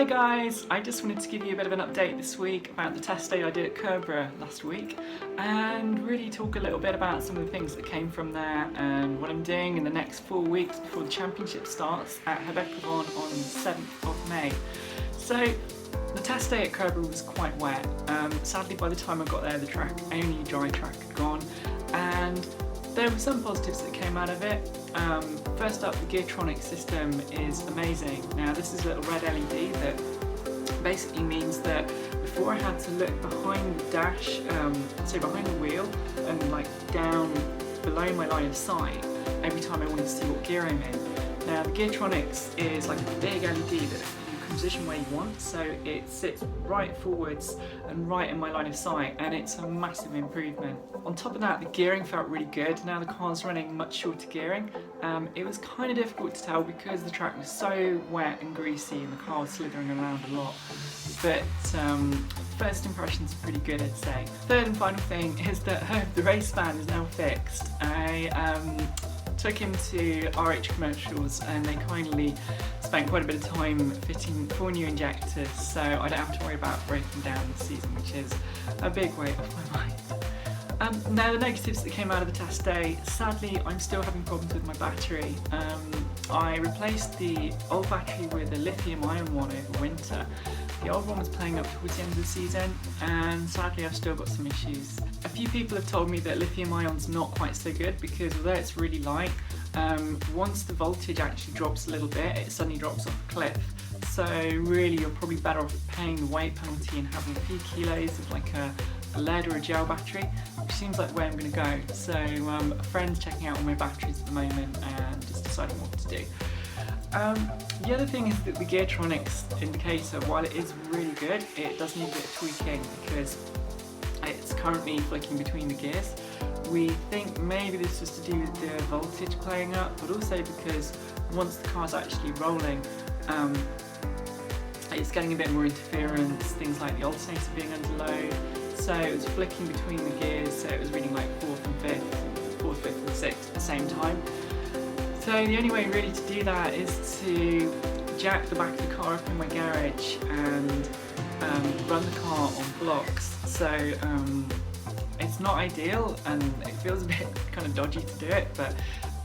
guys, I just wanted to give you a bit of an update this week about the test day I did at Kerbera last week and really talk a little bit about some of the things that came from there and what I'm doing in the next 4 weeks before the championship starts at Hebecavon on the 7th of May. So the test day at Kerbera was quite wet. Sadly by the time I got there the only dry track had gone, and there were some positives that came out of it. First up, the Geartronic system is amazing. Now this is a little red LED that basically means that before I had to look behind the dash, so behind the wheel and like down below my line of sight every time I wanted to see what gear I'm in. Now the Geartronics is like a big LED that you can position where you want, so it sits right forwards and right in my line of sight, and it's a massive improvement. On top of that, the gearing felt really good. Now the car's running much shorter gearing. It was kind of difficult to tell because the track was so wet and greasy and the car was slithering around a lot, but first impressions are pretty good, I'd say. Third and final thing is that the race fan is now fixed. I took him to RH Commercials and they kindly spent quite a bit of time fitting 4 new injectors, so I don't have to worry about breaking down this season, which is a big weight off my mind. Now the negatives that came out of the test day, sadly I'm still having problems with my battery. I replaced the old battery with a lithium ion one over winter. The old one was playing up towards the end of the season and sadly I've still got some issues. A few people have told me that lithium ion's not quite so good because although it's really light, once the voltage actually drops a little bit it suddenly drops off a cliff. So really you're probably better off paying the weight penalty and having a few kilos of like a lead or a gel battery, which seems like the way I'm going to go. So a friend's checking out all my batteries at the moment and just deciding what to do. The other thing is that the Geartronics indicator, while it is really good, it does need a bit of tweaking because it's currently flicking between the gears. We think maybe this is to do with the voltage playing up, but also because once the car's actually rolling, it's getting a bit more interference, things like the alternator being under load. So it was flicking between the gears, so it was reading like 4th and 5th, 4th, 5th and 6th at the same time. So the only way really to do that is to jack the back of the car up in my garage and run the car on blocks. So it's not ideal and it feels a bit kind of dodgy to do it, but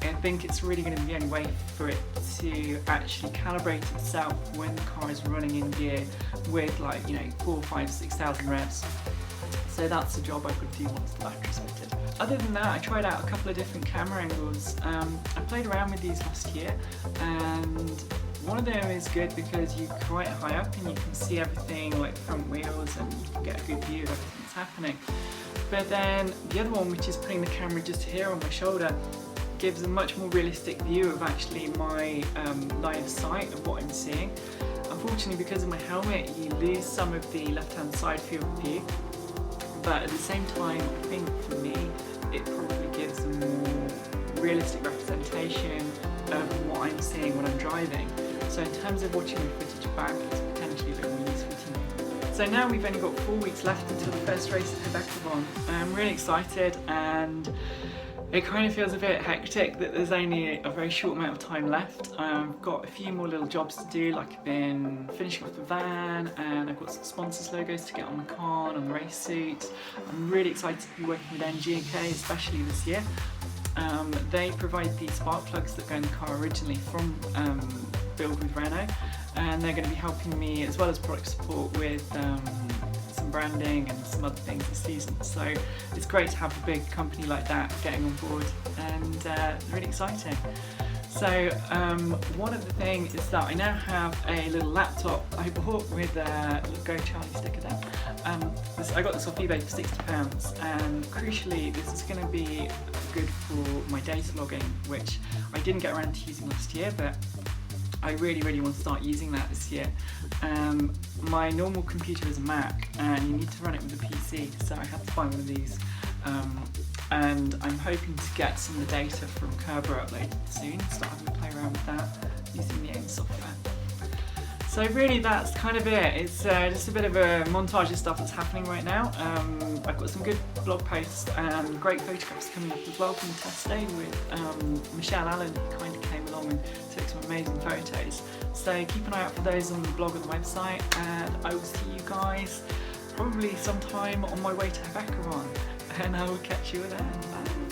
I think it's really going to be the only way for it to actually calibrate itself when the car is running in gear with like 4, 5, 6,000 revs. So that's the job I've got to do once the battery's fitted. Other than that, I tried out a couple of different camera angles. I played around with these last year and one of them is good because you're quite high up and you can see everything like the front wheels and you can get a good view of everything that's happening. But then the other one, which is putting the camera just here on my shoulder, gives a much more realistic view of actually my line of sight of what I'm seeing. Unfortunately, because of my helmet, you lose some of the left-hand side field of view. But at the same time, I think for me, it probably gives a more realistic representation of what I'm seeing when I'm driving. So in terms of watching the footage back, it's potentially a bit more useful to me. So now we've only got 4 weeks left until the first race at Hebecavon. I'm really excited and it kind of feels a bit hectic that there's only a very short amount of time left. I've got a few more little jobs to do, like I've been finishing off the van and I've got some sponsors logos to get on the car and on the race suit. I'm really excited to be working with NGK, especially this year. They provide the spark plugs that go in the car originally from Build with Renault, and they're going to be helping me as well as product support with some branding and some other things this season. So it's great to have a big company like that getting on board and really exciting. So one of the things is that I now have a little laptop I bought with a little Go Charlie sticker there. I got this off eBay for £60 and crucially this is going to be good for my data logging, which I didn't get around to using last year, but I really want to start using that this year. My normal computer is a Mac and you need to run it with a PC, so I had to buy one of these. And I'm hoping to get some of the data from Kerbera uploaded soon, start having to play around with that using the AIM software. So really that's kind of it. It's just a bit of a montage of stuff that's happening right now. I've got some good blog posts and great photographs coming up as well from the test day with Michelle Allen, who kind of came along and took some amazing photos. So keep an eye out for those on the blog and the website, and I will see you guys probably sometime on my way to Abergaron, and I will catch you then. Bye.